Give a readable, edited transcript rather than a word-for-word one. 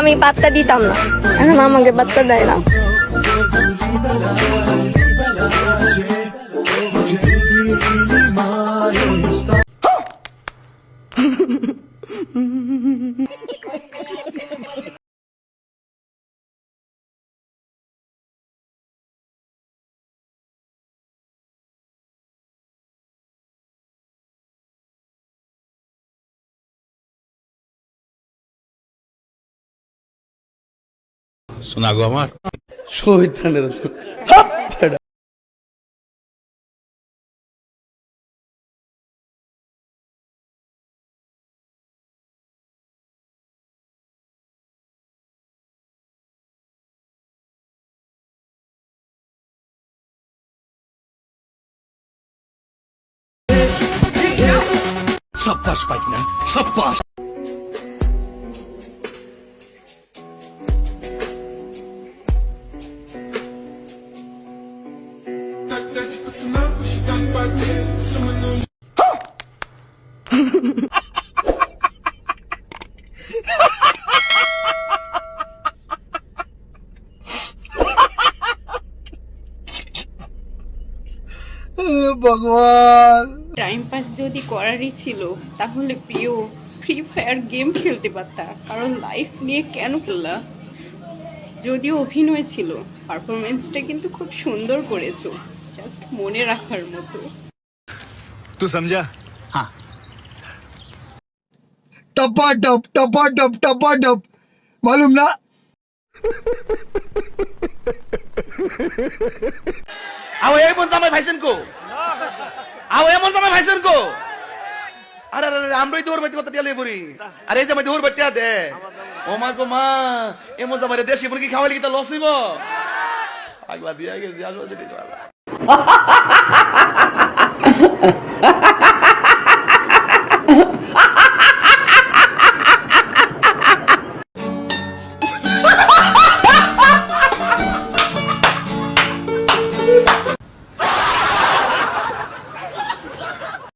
আমি পাত্তা দিতাম না, এখন আমাকে পাত্তা দেয় না। শোনা গো আমার শহীদানের সাব্বাস পাইক না সাব্বাস। ভগবান, টাইম পাস যদি করারই ছিল তাহলে প্রিয় ফ্রি ফায়ার গেম খেলতে পারতা, কারণ লাইফ নিয়ে কেন খেললা? যদিও অভিনয় ছিল, পারফরমেন্সটা কিন্তু খুব সুন্দর করেছো, জাস্ট মনে রাখার মতো। তুই সমঝা? हाँ टपाटप टपाटप टपाटप मालूम ना। आओ एमन জামাই ভাইছেন কো, आओ एमन জামাই ভাইছেন কো। আরে আরে আমরাই তোর বাইতে কথা টিয়ালে পড়ি, আরে এই জামাই তোর বাইতে দে। ও মা গো মা, এমন জামাই দেশি বলি কি খাওয়ালি কি তা লস হইব? আগলা দিয়া গেছি আসলে